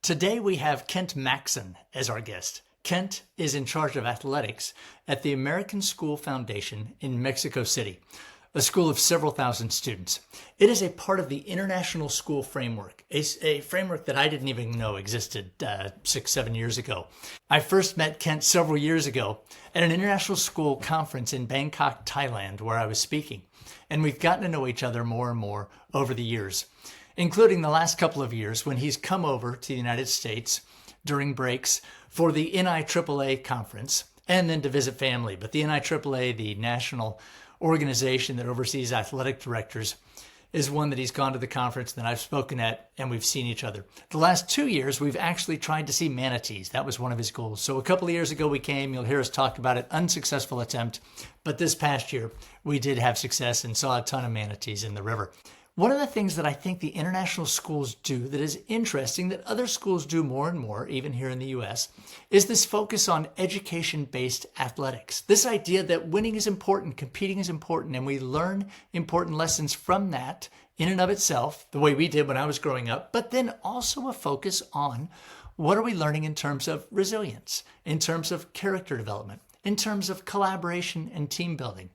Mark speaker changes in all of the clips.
Speaker 1: Today we have Kent Maxson as our guest. Kent is in charge of athletics at the American School Foundation in Mexico City, a school of several thousand students. It is a part of the International School Framework, a framework that I didn't even know existed 6-7 years ago. I first met Kent several years ago at an international school conference in Bangkok, Thailand, where I was speaking. And we've gotten to know each other more and more over the years, including the last couple of years when he's come over to the United States during breaks for the NIAAA conference and then to visit family. But the NIAAA, the national organization that oversees athletic directors, is one that he's gone to the conference that I've spoken at, and we've seen each other. The last 2 years, we've actually tried to see manatees. That was one of his goals. So a couple of years ago we came, you'll hear us talk about it, unsuccessful attempt. But this past year, we did have success and saw a ton of manatees in the river. One of the things that I think the international schools do that is interesting, that other schools do more and more, even here in the US, is this focus on education-based athletics. This idea that winning is important, competing is important, and we learn important lessons from that in and of itself, the way we did when I was growing up, but then also a focus on what are we learning in terms of resilience, in terms of character development, in terms of collaboration and team building.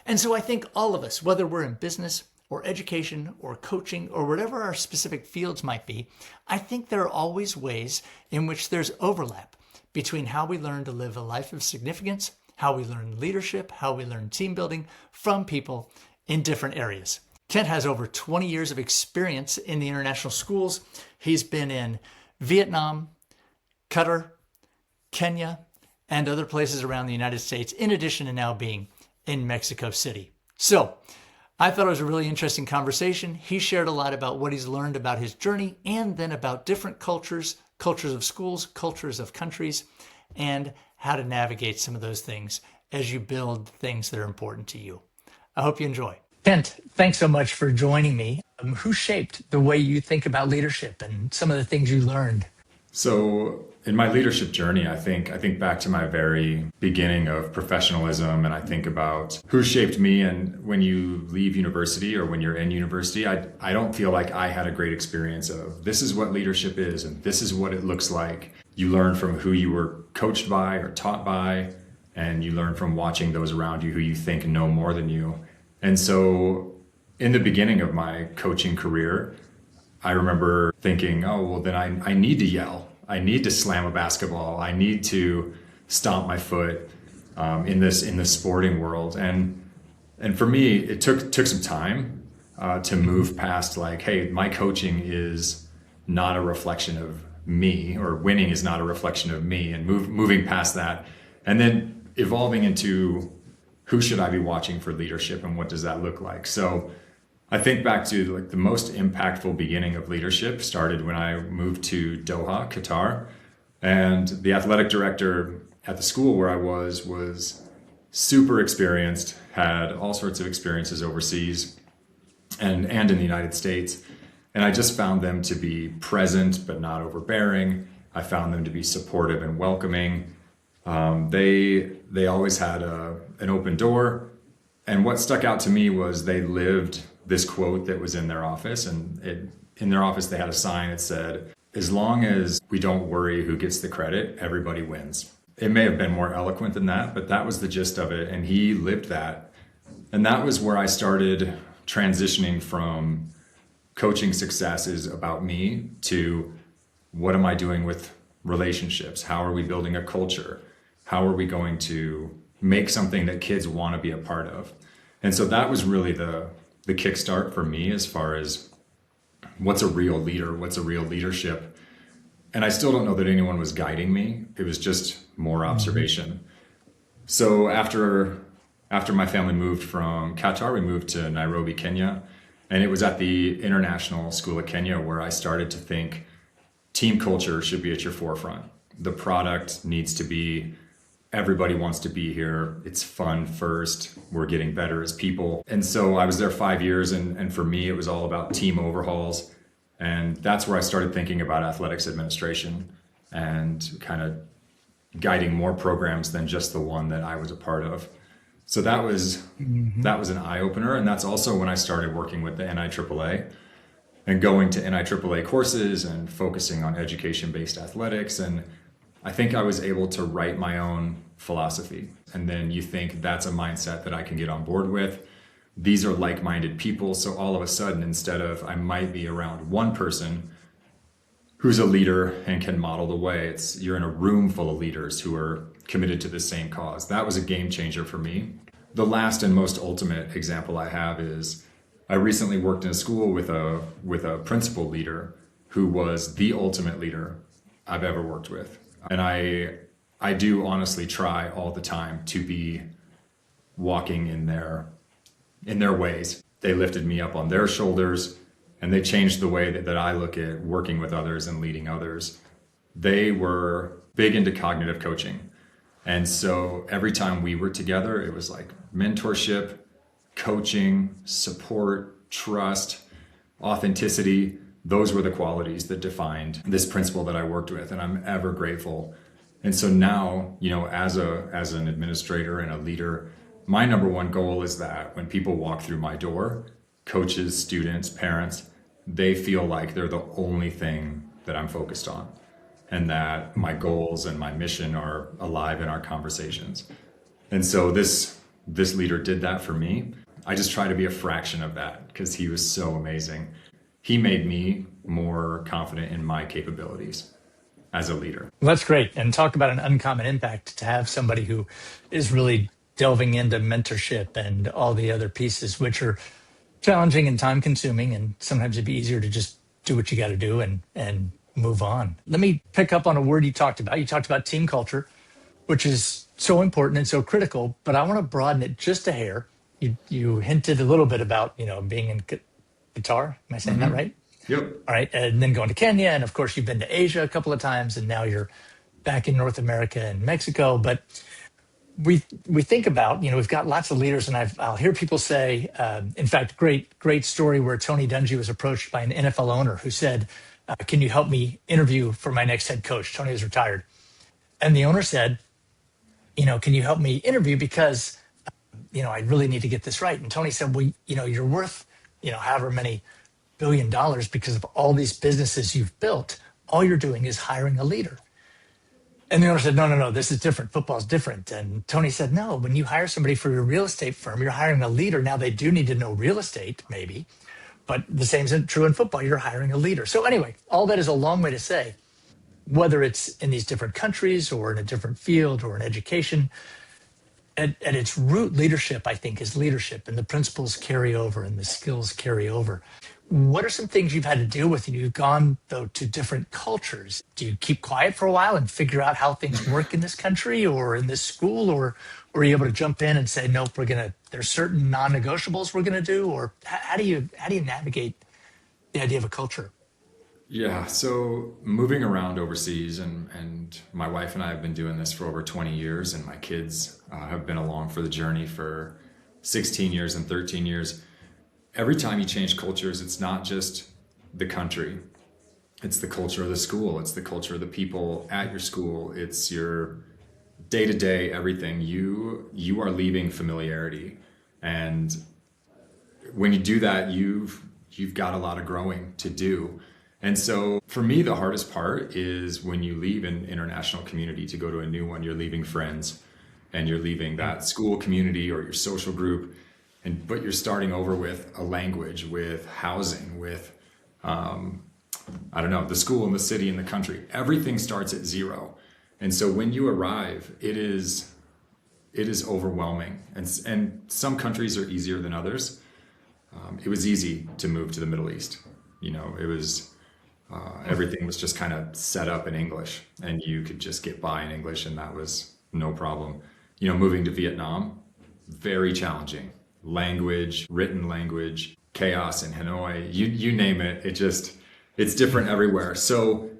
Speaker 1: And so I think all of us, whether we're in business, or education, or coaching, or whatever our specific fields might be, I think there are always ways in which there's overlap between how we learn to live a life of significance, how we learn leadership, how we learn team building from people in different areas. Kent has over 20 years of experience in the international schools. He's been in Vietnam, Qatar, Kenya, and other places around the United States, in addition to now being in Mexico City. So, I thought it was a really interesting conversation. He shared a lot about what he's learned about his journey and then about different cultures, cultures of schools, cultures of countries, and how to navigate some of those things as you build things that are important to you. I hope you enjoy. Kent, thanks so much for joining me. Who shaped the way you think about leadership and some of the things you learned?
Speaker 2: So in my leadership journey, I think back to my very beginning of professionalism, and I think about who shaped me. And when you leave university or when you're in university, I don't feel like I had a great experience of this is what leadership is and this is what it looks like. You learn from who you were coached by or taught by, and you learn from watching those around you who you think know more than you. And so in the beginning of my coaching career, I remember thinking, oh, well, then I need to yell. I need to slam a basketball. I need to stomp my foot in this sporting world. And for me, it took some time to move past like, hey, my coaching is not a reflection of me, or winning is not a reflection of me, and moving past that, and then evolving into who should I be watching for leadership and what does that look like? So I think back to like the most impactful beginning of leadership started when I moved to Doha, Qatar, and the athletic director at the school where I was super experienced, had all sorts of experiences overseas and in the United States. And I just found them to be present but not overbearing. I found them to be supportive and welcoming. They always had an open door. And what stuck out to me was they lived this quote that was in their office, and in their office they had a sign that said, as long as we don't worry who gets the credit, everybody wins. It may have been more eloquent than that, but that was the gist of it, and he lived that. And that was where I started transitioning from coaching success is about me to what am I doing with relationships? How are we building a culture? How are we going to make something that kids want to be a part of? And so that was really the kickstart for me as far as what's a real leader, what's a real leadership. And I still don't know that anyone was guiding me. It was just more observation. So after my family moved from Qatar, we moved to Nairobi, Kenya. And it was at the International School of Kenya where I started to think team culture should be at your forefront. The product needs to be everybody wants to be here. It's fun first. We're getting better as people. And so I was there 5 years, and for me, it was all about team overhauls. And that's where I started thinking about athletics administration and kind of guiding more programs than just the one that I was a part of. So that was an eye-opener. And that's also when I started working with the NIAAA. and going to NIAAA courses and focusing on education-based athletics. And I think I was able to write my own philosophy. And then you think that's a mindset that I can get on board with. These are like-minded people. So all of a sudden, instead of I might be around one person who's a leader and can model the way, you're in a room full of leaders who are committed to the same cause. That was a game changer for me. The last and most ultimate example I have is I recently worked in a school with a principal leader who was the ultimate leader I've ever worked with. And I do honestly try all the time to be walking in their ways. They lifted me up on their shoulders, and they changed the way that I look at working with others and leading others. They were big into cognitive coaching. And so every time we were together, it was like mentorship, coaching, support, trust, authenticity. Those were the qualities that defined this principal that I worked with, and I'm ever grateful. And so now, as an administrator and a leader, my number one goal is that when people walk through my door, coaches, students, parents, they feel like they're the only thing that I'm focused on, and that my goals and my mission are alive in our conversations. And so this leader did that for me. I just try to be a fraction of that because he was so amazing. He made me more confident in my capabilities as a leader.
Speaker 1: Well, that's great. And talk about an uncommon impact to have somebody who is really delving into mentorship and all the other pieces, which are challenging and time consuming. And sometimes it'd be easier to just do what you got to do and move on. Let me pick up on a word you talked about. You talked about team culture, which is so important and so critical, but I want to broaden it just a hair. You hinted a little bit about, being in Qatar. Am I saying that right?
Speaker 2: Yep.
Speaker 1: All right. And then going to Kenya. And of course, you've been to Asia a couple of times, and now you're back in North America and Mexico. But we think about, we've got lots of leaders, and I'll hear people say, in fact, great story where Tony Dungy was approached by an NFL owner who said, can you help me interview for my next head coach? Tony was retired. And the owner said, can you help me interview because, I really need to get this right. And Tony said, well, you're worth, however many $1 billion because of all these businesses you've built. All you're doing is hiring a leader. And the owner said, no, this is different. Football's different. And Tony said, no, when you hire somebody for your real estate firm, you're hiring a leader. Now they do need to know real estate, maybe, but the same is true in football. You're hiring a leader. So anyway, all that is a long way to say, whether it's in these different countries or in a different field or in education, at its root, leadership, I think, is leadership, and the principles carry over and the skills carry over. What are some things you've had to deal with? And you've gone, though, to different cultures. Do you keep quiet for a while and figure out how things work in this country or in this school? Or are you able to jump in and say, nope, there's certain non-negotiables we're going to do? Or how do you navigate the idea of a culture?
Speaker 2: Yeah, so moving around overseas, and my wife and I have been doing this for over 20 years, and my kids have been along for the journey for 16 years and 13 years. Every time you change cultures, it's not just the country. It's the culture of the school. It's the culture of the people at your school. It's your day-to-day everything. You are leaving familiarity. And when you do that, you've got a lot of growing to do. And so for me, the hardest part is when you leave an international community to go to a new one, you're leaving friends and you're leaving that school community or your social group. But you're starting over with a language, with housing, with, the school and the city and the country. Everything starts at zero. And so when you arrive, it is overwhelming. And some countries are easier than others. It was easy to move to the Middle East. It was, everything was just kind of set up in English, and you could just get by in English, and that was no problem. Moving to Vietnam, very challenging. Language, written language, chaos in Hanoi, you name it. It's different everywhere. So,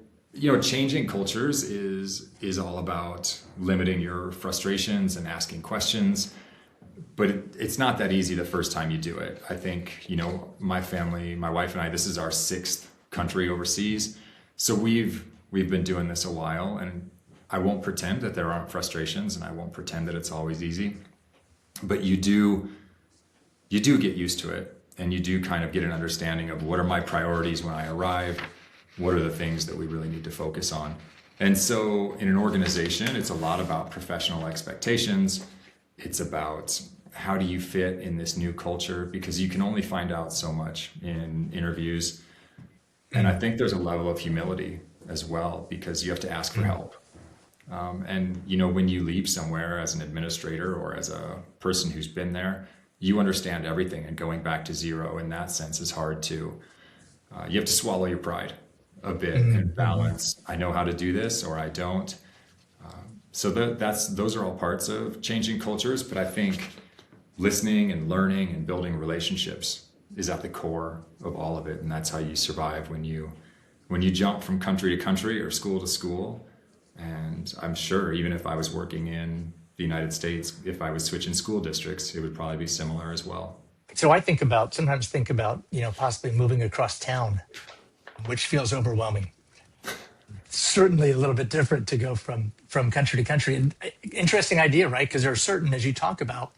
Speaker 2: changing cultures is all about limiting your frustrations and asking questions, but it's not that easy the first time you do it. I think, my family, my wife and I, this is our 6th country overseas. So we've been doing this a while, and I won't pretend that there aren't frustrations, and I won't pretend that it's always easy, but you do get used to it. and you do kind of get an understanding of what are my priorities when I arrive, what are the things that we really need to focus on. And so in an organization, it's a lot about professional expectations. It's about how do you fit in this new culture, because you can only find out so much in interviews. And I think there's a level of humility as well, because you have to ask for help. And when you leave somewhere as an administrator or as a person who's been there, you understand everything, and going back to zero in that sense is hard too. You have to swallow your pride a bit and balance. I know how to do this, or I don't. So those are all parts of changing cultures. But I think listening and learning and building relationships is at the core of all of it, and that's how you survive when you jump from country to country or school to school. And I'm sure even if I was working in the United States, if I was switching school districts, it would probably be similar as well.
Speaker 1: So I sometimes think about, possibly moving across town, which feels overwhelming. Certainly a little bit different to go from country to country. And interesting idea, right? Because there are certain, as you talk about,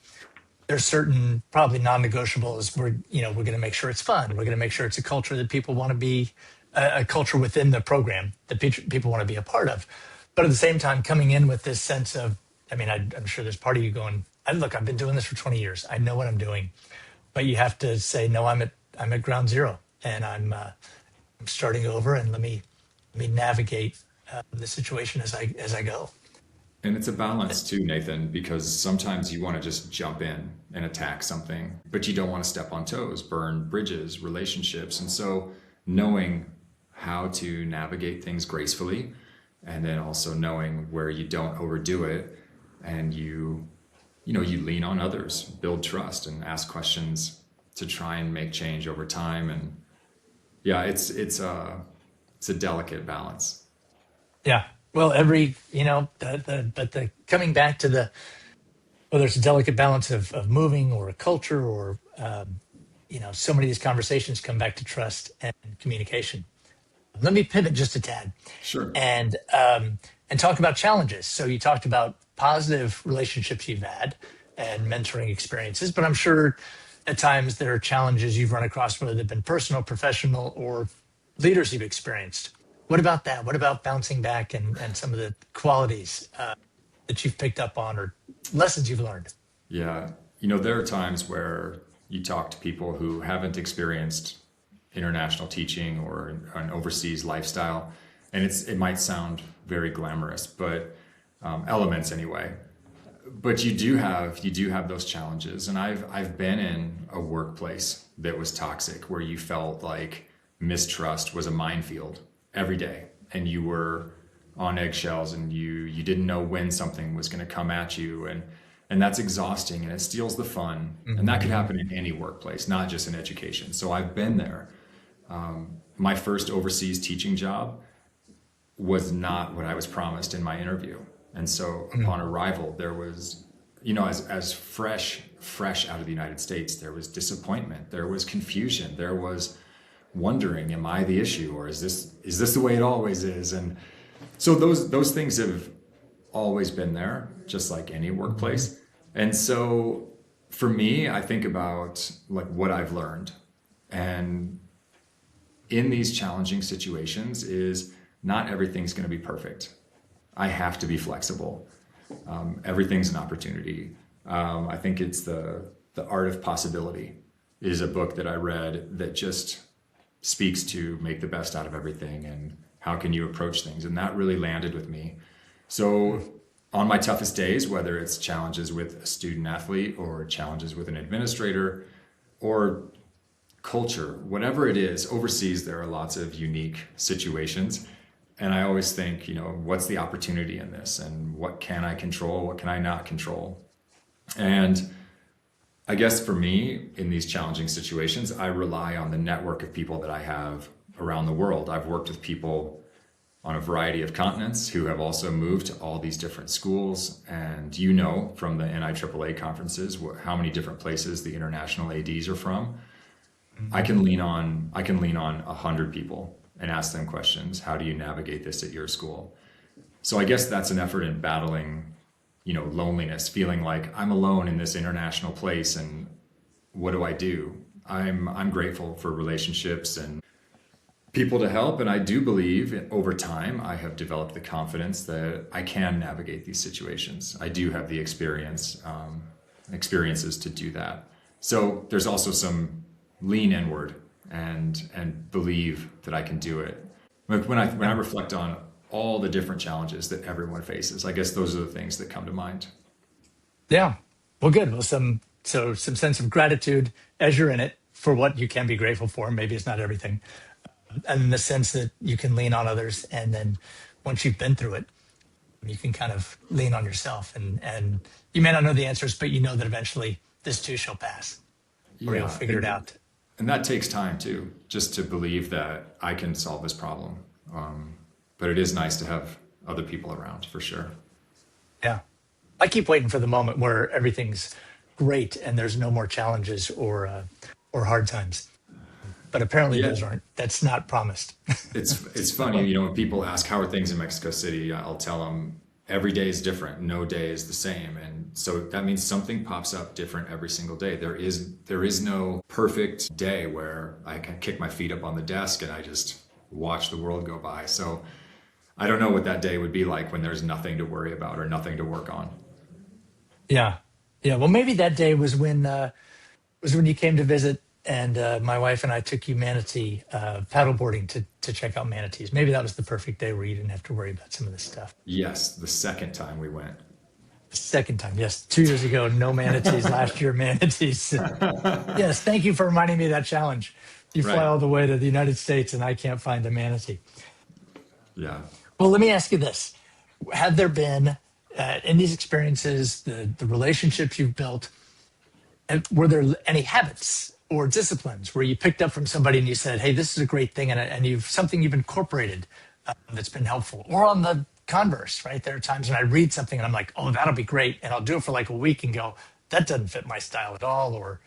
Speaker 1: there's certain probably non-negotiables. We're going to make sure it's fun. We're going to make sure it's a culture that people want to be, a culture within the program that people want to be a part of. But at the same time, coming in with this sense of, I'm sure there's part of you going, look, I've been doing this for 20 years. I know what I'm doing. But you have to say, no, I'm at ground zero, and I'm starting over, and let me navigate the situation as I go.
Speaker 2: And it's a balance too, Nathan, because sometimes you want to just jump in and attack something, but you don't want to step on toes, burn bridges, relationships. And so knowing how to navigate things gracefully, and then also knowing where you don't overdo it, and you lean on others, build trust, and ask questions to try and make change over time. And yeah, it's a delicate balance.
Speaker 1: Yeah. Well, the coming back to whether it's a delicate balance of moving or a culture or, so many of these conversations come back to trust and communication. Let me pivot just a tad.
Speaker 2: Sure.
Speaker 1: And talk about challenges. So you talked about positive relationships you've had and mentoring experiences, but I'm sure at times there are challenges you've run across, whether they've been personal, professional, or leaders you've experienced. What about that? What about bouncing back and some of the qualities that you've picked up on, or lessons you've learned?
Speaker 2: Yeah. There are times where you talk to people who haven't experienced international teaching or an overseas lifestyle, and it might sound very glamorous, but elements anyway. But you do have those challenges, and I've been in a workplace that was toxic, where you felt like mistrust was a minefield every day, and you were on eggshells, and you didn't know when something was going to come at you, and that's exhausting, and it steals the fun. Mm-hmm. And that could happen in any workplace, not just in education. So I've been there. My first overseas teaching job was not what I was promised in my interview. And so upon arrival, there was, as fresh out of the United States, there was disappointment, there was confusion, there was wondering, am I the issue, or is this the way it always is? And so those things have always been there, just like any workplace. And so for me, I think about like what I've learned, and in these challenging situations is not everything's going to be perfect. I have to be flexible. Everything's an opportunity. I think it's the Art of Possibility is a book that I read that just speaks to make the best out of everything and how can you approach things. And that really landed with me. So on my toughest days, whether it's challenges with a student athlete or challenges with an administrator or culture, whatever it is, overseas, there are lots of unique situations. And I always think, what's the opportunity in this, and what can I control? What can I not control? And I guess for me, in these challenging situations, I rely on the network of people that I have around the world. I've worked with people on a variety of continents who have also moved to all these different schools. And from the NIAAA conferences, how many different places the international ADs are from. I can lean on 100 people and ask them questions. How do you navigate this at your school? So I guess that's an effort in battling, loneliness, feeling like I'm alone in this international place, and what do I do? I'm grateful for relationships and people to help. And I do believe over time, I have developed the confidence that I can navigate these situations. I do have the experiences to do that. So there's also some lean inward and believe that I can do it. Like when I reflect on all the different challenges that everyone faces, I guess those are the things that come to mind.
Speaker 1: Yeah. Well, good. Well, some sense of gratitude as you're in it for what you can be grateful for. Maybe it's not everything. And the sense that you can lean on others. And then once you've been through it, you can kind of lean on yourself. And you may not know the answers, but you know that eventually this too shall pass, or you'll figure it out.
Speaker 2: And that takes time too, just to believe that I can solve this problem. But it is nice to have other people around for sure.
Speaker 1: Yeah. I keep waiting for the moment where everything's great and there's no more challenges or hard times. But apparently that's not promised.
Speaker 2: It's funny, you know, when people ask how are things in Mexico City, I'll tell them every day is different. No day is the same. And so that means something pops up different every single day. There is no perfect day where I can kick my feet up on the desk and I just watch the world go by. So I don't know what that day would be like when there's nothing to worry about or nothing to work on.
Speaker 1: Yeah. Yeah. Well, maybe that day was when you came to visit and my wife and I took you manatee paddleboarding to check out manatees. Maybe that was the perfect day where you didn't have to worry about some of this stuff.
Speaker 2: Yes, the second time we went.
Speaker 1: The second time, yes. 2 years ago, no manatees. Last year, manatees. Yes, thank you for reminding me of that challenge. You fly all the way to the United States and I can't find a manatee.
Speaker 2: Yeah.
Speaker 1: Well, let me ask you this. Have there been, in these experiences, the relationships you've built, were there any habits or disciplines where you picked up from somebody and you said, hey, this is a great thing, and you've incorporated that's been helpful? Or on the converse, right? There are times when I read something and I'm like, oh, that'll be great. And I'll do it for like a week and go, that doesn't fit my style at all, or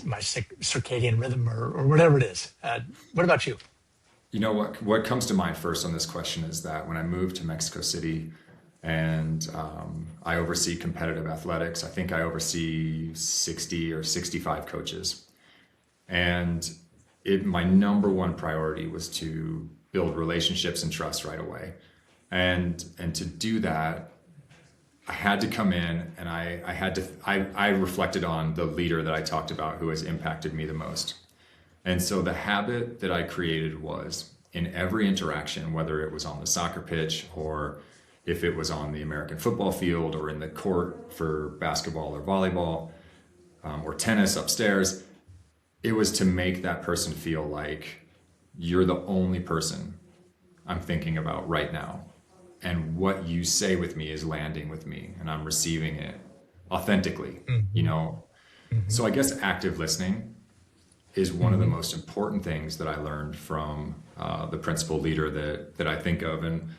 Speaker 1: my circadian rhythm or whatever it is. What about you?
Speaker 2: You know, what comes to mind first on this question is that when I moved to Mexico City and I oversee competitive athletics, I think I oversee 60 or 65 coaches. And my number one priority was to build relationships and trust right away. And to do that, I had to come in and I reflected on the leader that I talked about who has impacted me the most. And so the habit that I created was in every interaction, whether it was on the soccer pitch or if it was on the American football field or in the court for basketball or volleyball or tennis upstairs, it was to make that person feel like you're the only person I'm thinking about right now. And what you say with me is landing with me and I'm receiving it authentically, you know? So I guess active listening is one of the most important things that I learned from the principal leader that I think of, and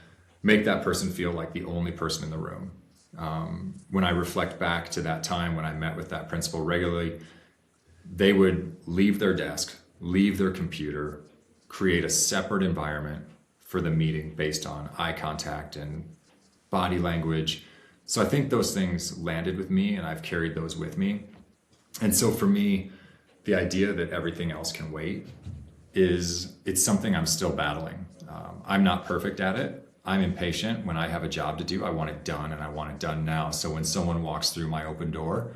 Speaker 2: make that person feel like the only person in the room. When I reflect back to that time when I met with that principal regularly, they would leave their desk, leave their computer, create a separate environment for the meeting based on eye contact and body language. So I think those things landed with me and I've carried those with me. And so for me, the idea that everything else can wait it's something I'm still battling. I'm not perfect at it. I'm impatient. When I have a job to do, I want it done and I want it done now. So when someone walks through my open door,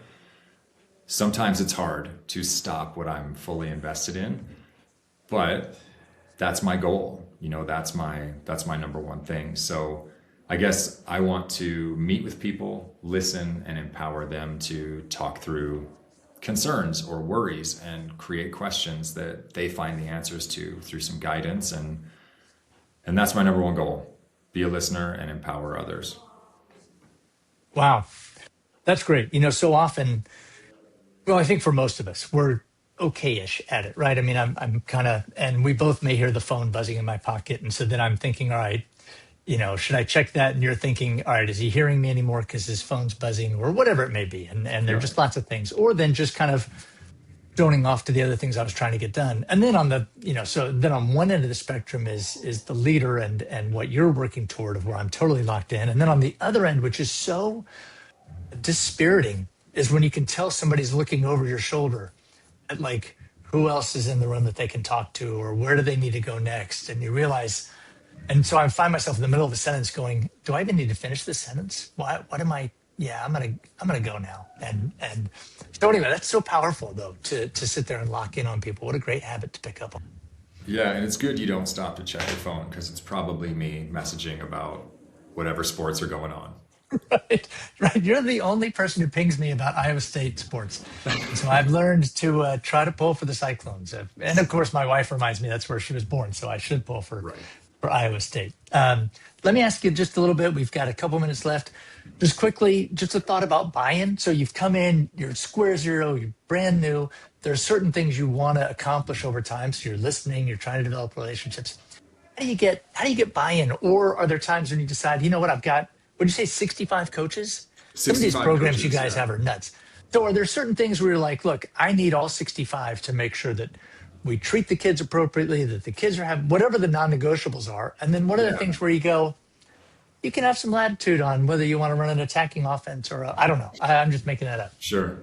Speaker 2: sometimes it's hard to stop what I'm fully invested in, but that's my goal. You know, that's my number one thing. So I guess I want to meet with people, listen, and empower them to talk through concerns or worries and create questions that they find the answers to through some guidance. And that's my number one goal. Be a listener and empower others.
Speaker 1: Wow. That's great. You know, so often, well, I think for most of us, we're okay-ish at it, right? I mean, I'm kind of, and we both may hear the phone buzzing in my pocket. And so then I'm thinking, all right, you know, should I check that? And you're thinking, all right, is he hearing me anymore because his phone's buzzing or whatever it may be? And there are just lots of things. Or then just kind of zoning off to the other things I was trying to get done. And then on the, you know, so then on one end of the spectrum is the leader and what you're working toward, of where I'm totally locked in. And then on the other end, which is so dispiriting, is when you can tell somebody's looking over your shoulder at like who else is in the room that they can talk to, or where do they need to go next. And you realize, and so I find myself in the middle of a sentence going, do I even need to finish this sentence? What am I? Yeah, I'm gonna go now. And so anyway, that's so powerful though, to sit there and lock in on people. What a great habit to pick up on.
Speaker 2: Yeah, and it's good you don't stop to check your phone because it's probably me messaging about whatever sports are going on.
Speaker 1: Right, right. You're the only person who pings me about Iowa State sports. So I've learned to try to pull for the Cyclones. And of course, my wife reminds me that's where she was born. So I should pull
Speaker 2: Right.
Speaker 1: for Iowa State. Let me ask you just a little bit. We've got a couple minutes left. Just quickly, just a thought about buy-in. So you've come in, you're square zero, you're brand new. There's certain things you want to accomplish over time. So you're listening, you're trying to develop relationships. How do you get buy-in? Or are there times when you decide, you know what, I've got, would you say 65 coaches? Some of these
Speaker 2: 65
Speaker 1: programs you
Speaker 2: coaches,
Speaker 1: guys
Speaker 2: yeah.
Speaker 1: have are nuts. So are there certain things where you're like, look, I need all 65 to make sure that we treat the kids appropriately, that the kids are having whatever the non-negotiables are. And then what are the
Speaker 2: Yeah.
Speaker 1: things where you go, you can have some latitude on whether you want to run an attacking offense or I don't know. I'm just making that up.
Speaker 2: Sure.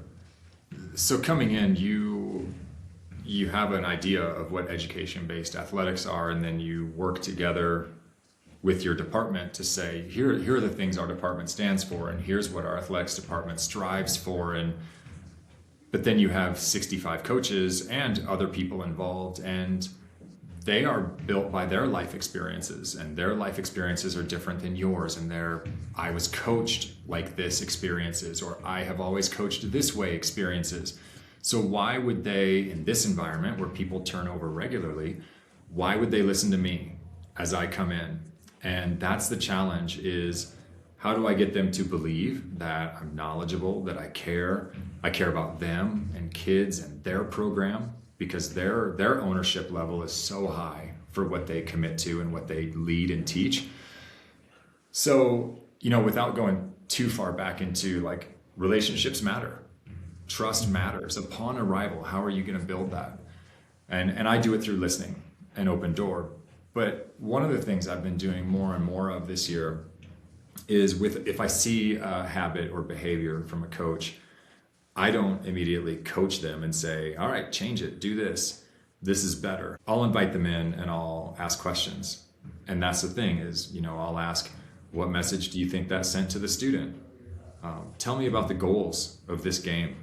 Speaker 2: So coming in, you have an idea of what education-based athletics are, and then you work together with your department to say, here are the things our department stands for, and here's what our athletics department strives for. But then you have 65 coaches and other people involved, and they are built by their life experiences, and their life experiences are different than yours, and I was coached like this experiences, or I have always coached this way experiences. So why would they, in this environment where people turn over regularly, why would they listen to me as I come in? And that's the challenge, is how do I get them to believe that I'm knowledgeable, that I care about them and kids and their program, because their ownership level is so high for what they commit to and what they lead and teach. So, without going too far back into like relationships matter, trust matters. Upon arrival, how are you going to build that? And I do it through listening and open door. But one of the things I've been doing more and more of this year is if I see a habit or behavior from a coach, I don't immediately coach them and say, all right, change it, do this. This is better. I'll invite them in and I'll ask questions. And that's the thing is, I'll ask, what message do you think that sent to the student? Tell me about the goals of this game.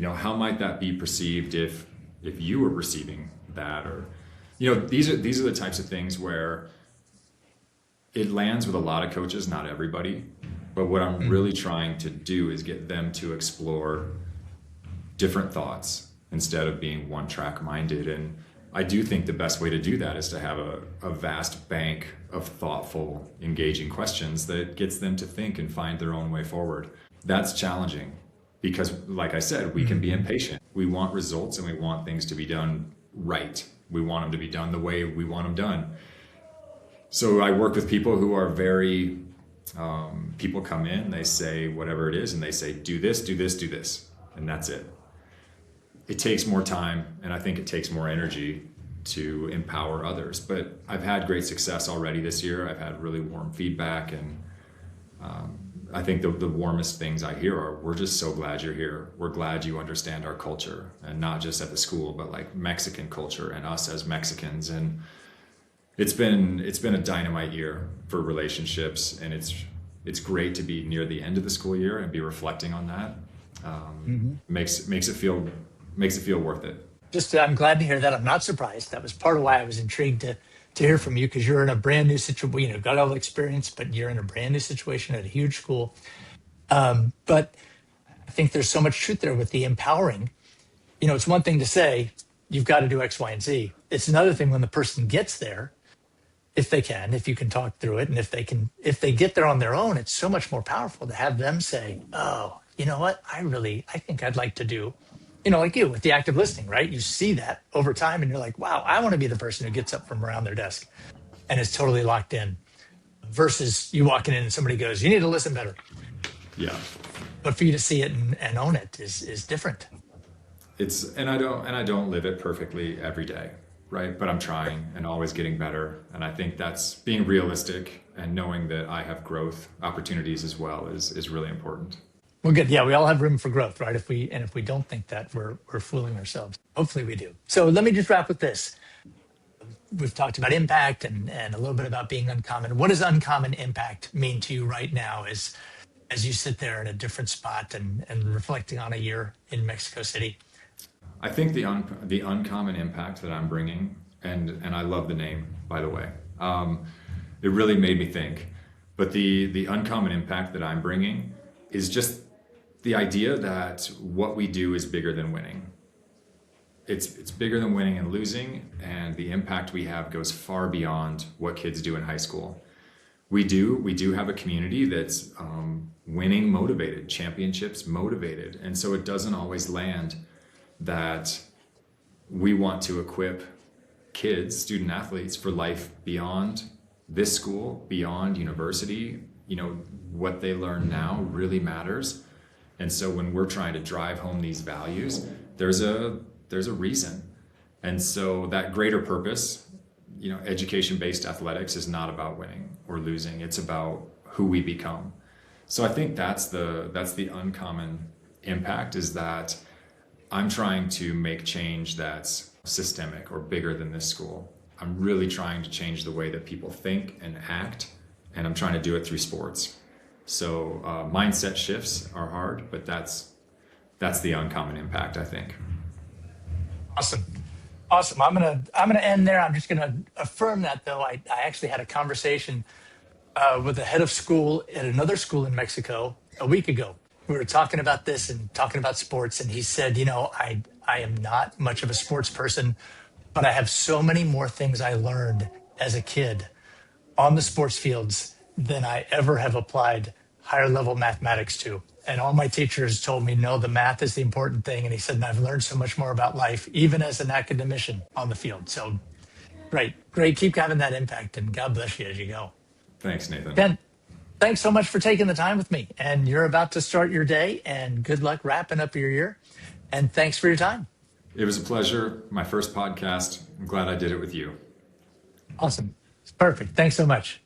Speaker 2: How might that be perceived if you were receiving that? Or, these are the types of things where it lands with a lot of coaches, not everybody. But what I'm really trying to do is get them to explore different thoughts instead of being one-track minded. And I do think the best way to do that is to have a vast bank of thoughtful, engaging questions that gets them to think and find their own way forward. That's challenging because, like I said, we can be impatient. We want results and we want things to be done right. We want them to be done the way we want them done. So I work with people who are very... people come in, they say whatever it is, and they say, do this, do this, do this, and that's it. It takes more time, and I think it takes more energy to empower others. But I've had great success already this year. I've had really warm feedback, and I think the warmest things I hear are, we're just so glad you're here. We're glad you understand our culture, and not just at the school, but like Mexican culture and us as Mexicans. And it's been a dynamite year for relationships, and it's great to be near the end of the school year and be reflecting on that. Makes it feel worth it.
Speaker 1: I'm glad to hear that. I'm not surprised. That was part of why I was intrigued to hear from you, because you're in a brand new situation. Got all the experience, but you're in a brand new situation at a huge school. But I think there's so much truth there with the empowering. It's one thing to say you've got to do X, Y, and Z. It's another thing when the person gets there. If you can talk through it, and if they get there on their own, it's so much more powerful to have them say, oh, you know what? I think I'd like to do, like you with the active listening, right? You see that over time and you're like, wow, I want to be the person who gets up from around their desk and is totally locked in, versus you walking in and somebody goes, you need to listen better.
Speaker 2: Yeah.
Speaker 1: But for you to see it and own it is different.
Speaker 2: And I don't live it perfectly every day. Right. But I'm trying and always getting better. And I think that's being realistic and knowing that I have growth opportunities as well is really important.
Speaker 1: Well, good. Yeah, we all have room for growth, right? If we don't think that, we're fooling ourselves. Hopefully we do. So let me just wrap with this. We've talked about impact and a little bit about being uncommon. What does uncommon impact mean to you right now as you sit there in a different spot and reflecting on a year in Mexico City?
Speaker 2: I think the uncommon impact that I'm bringing, and I love the name, by the way. It really made me think. But the uncommon impact that I'm bringing is just the idea that what we do is bigger than winning. It's bigger than winning and losing, and the impact we have goes far beyond what kids do in high school. We do have a community that's winning motivated, championships motivated, and so it doesn't always land that we want to equip kids, student athletes, for life beyond this school, beyond university. You know, what they learn now really matters. And so when we're trying to drive home these values, there's a reason. And so that greater purpose, you know, education-based athletics is not about winning or losing. It's about who we become. So I think that's the uncommon impact, is that I'm trying to make change that's systemic or bigger than this school. I'm really trying to change the way that people think and act, and I'm trying to do it through sports. So mindset shifts are hard, but that's the uncommon impact, I think.
Speaker 1: Awesome. I'm gonna end there. I'm just gonna affirm that, though. I actually had a conversation with the head of school at another school in Mexico a week ago. We were talking about this and talking about sports, and he said, you know, I am not much of a sports person, but I have so many more things I learned as a kid on the sports fields than I ever have applied higher level mathematics to. And all my teachers told me, no, the math is the important thing. And he said, and I've learned so much more about life, even as an academician on the field. So great. Keep having that impact, and God bless you as you go.
Speaker 2: Thanks, Nathan.
Speaker 1: Ken, thanks so much for taking the time with me. And you're about to start your day, and good luck wrapping up your year. And thanks for your time.
Speaker 2: It was a pleasure. My first podcast. I'm glad I did it with you.
Speaker 1: Awesome. Perfect. Thanks so much.